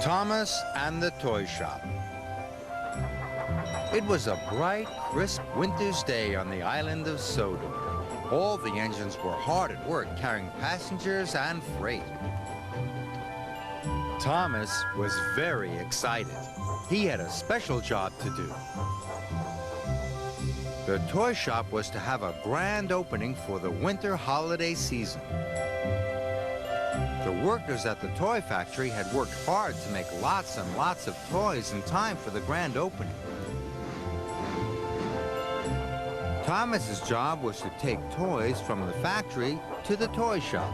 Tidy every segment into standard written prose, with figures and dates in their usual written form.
Thomas and the Toy Shop. It was a bright, crisp winter's day on the island of Sodom. All the engines were hard at work carrying passengers and freight. Thomas was very excited. He had a special job to do. The toy shop was to have a grand opening for the winter holiday season. The workers at the toy factory had worked hard to make lots and lots of toys in time for the grand opening. Thomas's job was to take toys from the factory to the toy shop.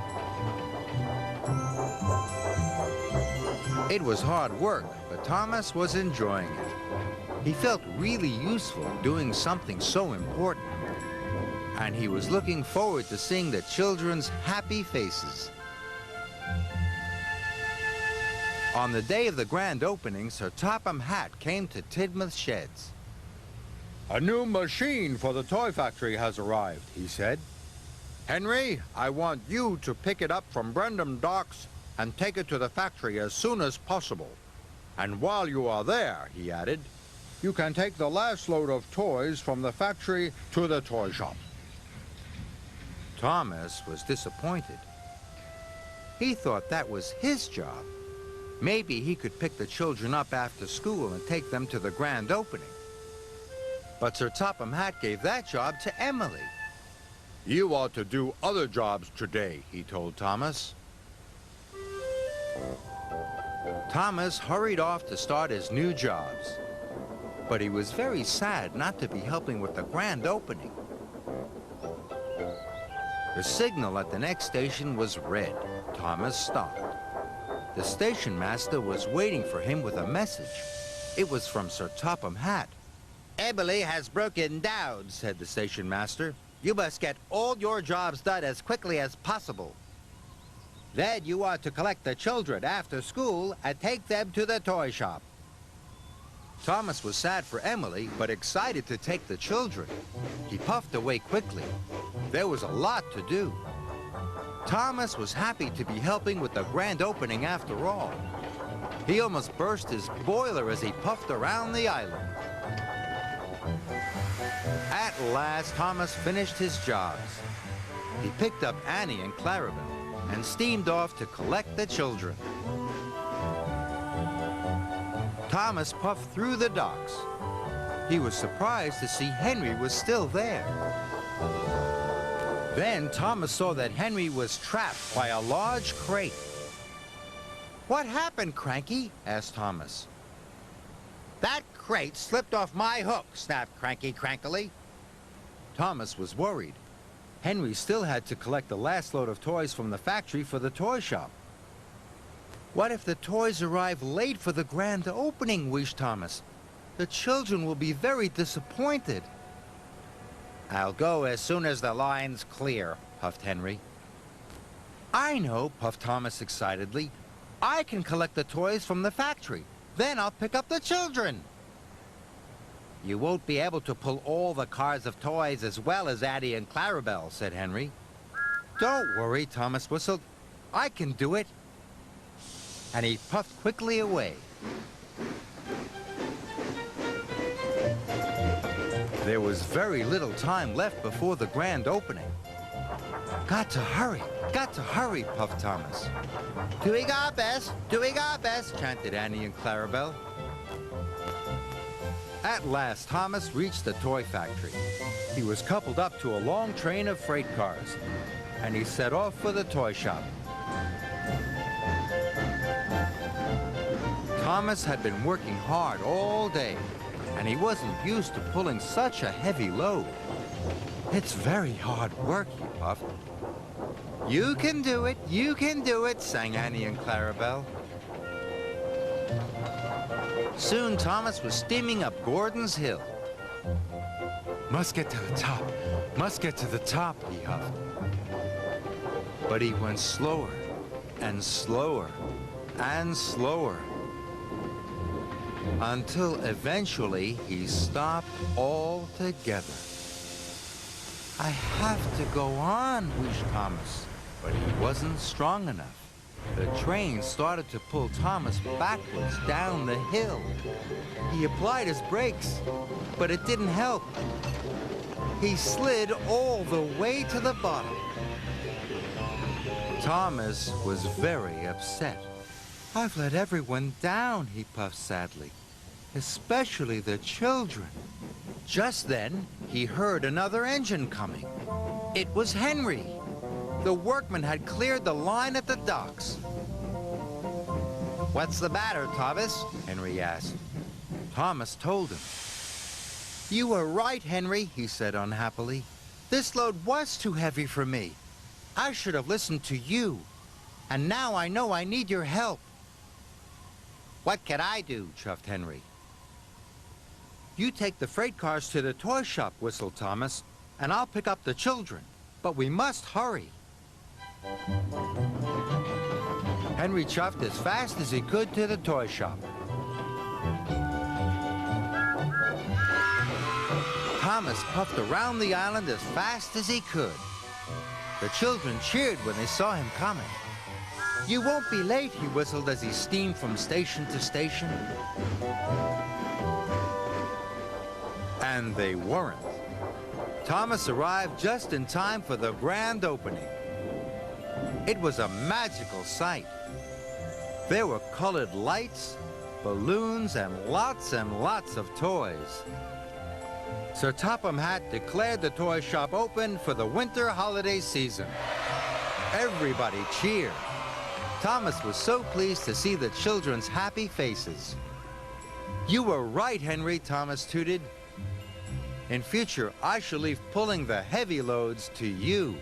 It was hard work, but Thomas was enjoying it. He felt really useful doing something so important, and he was looking forward to seeing the children's happy faces. On the day of the grand opening, Sir Topham Hatt came to Tidmouth Sheds. "A new machine for the toy factory has arrived," he said. "Henry, I want you to pick it up from Brendam Docks and take it to the factory as soon as possible. And while you are there," he added, "you can take the last load of toys from the factory to the toy shop." Thomas was disappointed. He thought that was his job. Maybe he could pick the children up after school and take them to the grand opening. But Sir Topham Hatt gave that job to Emily. "You ought to do other jobs today," he told Thomas. Thomas hurried off to start his new jobs. But he was very sad not to be helping with the grand opening. The signal at the next station was red. Thomas stopped. The station master was waiting for him with a message. It was from Sir Topham Hatt. "Emily has broken down," said the station master. "You must get all your jobs done as quickly as possible. Then you are to collect the children after school and take them to the toy shop." Thomas was sad for Emily, but excited to take the children. He puffed away quickly. There was a lot to do. Thomas was happy to be helping with the grand opening after all. He almost burst his boiler as he puffed around the island. At last, Thomas finished his jobs. He picked up Annie and Clarabel and steamed off to collect the children. Thomas puffed through the docks. He was surprised to see Henry was still there. Then Thomas saw that Henry was trapped by a large crate. "What happened, Cranky?" asked Thomas. "That crate slipped off my hook," snapped Cranky crankily. Thomas was worried. Henry still had to collect the last load of toys from the factory for the toy shop. "What if the toys arrive late for the grand opening?" wished Thomas. "The children will be very disappointed." "I'll go as soon as the line's clear," puffed Henry. "I know," puffed Thomas excitedly. "I can collect the toys from the factory. Then I'll pick up the children." "You won't be able to pull all the cars of toys as well as Annie and Clarabel," said Henry. "Don't worry," Thomas whistled. "I can do it." And he puffed quickly away. There was very little time left before the grand opening. Got to hurry, puffed Thomas. Doing our best, chanted Annie and Clarabel. At last, Thomas reached the toy factory. He was coupled up to a long train of freight cars, and he set off for the toy shop. Thomas had been working hard all day, and he wasn't used to pulling such a heavy load. "It's very hard work," he puffed. You can do it, sang Annie and Clarabel. Soon Thomas was steaming up Gordon's Hill. Must get to the top, he huffed. But he went slower and slower and slower, until eventually he stopped altogether. "I have to go on," wished Thomas, but he wasn't strong enough. The train started to pull Thomas backwards down the hill. He applied his brakes, but it didn't help. He slid all the way to the bottom. Thomas was very upset. "I've let everyone down," he puffed sadly, "especially the children." Just then, he heard another engine coming. It was Henry. The workmen had cleared the line at the docks. "What's the matter, Thomas?" Henry asked. Thomas told him. "You were right, Henry," he said unhappily. "This load was too heavy for me. I should have listened to you. And now I know I need your help." "What can I do?" chuffed Henry. "You take the freight cars to the toy shop," whistled Thomas, "and I'll pick up the children. But we must hurry." Henry chuffed as fast as he could to the toy shop. Thomas puffed around the island as fast as he could. The children cheered when they saw him coming. "You won't be late," he whistled as he steamed from station to station. And they weren't. Thomas arrived just in time for the grand opening. It was a magical sight. There were colored lights, balloons, and lots of toys. Sir Topham Hatt declared the toy shop open for the winter holiday season. Everybody cheered. Thomas was so pleased to see the children's happy faces. "You were right, Henry," Thomas tooted. "In future, I shall leave pulling the heavy loads to you."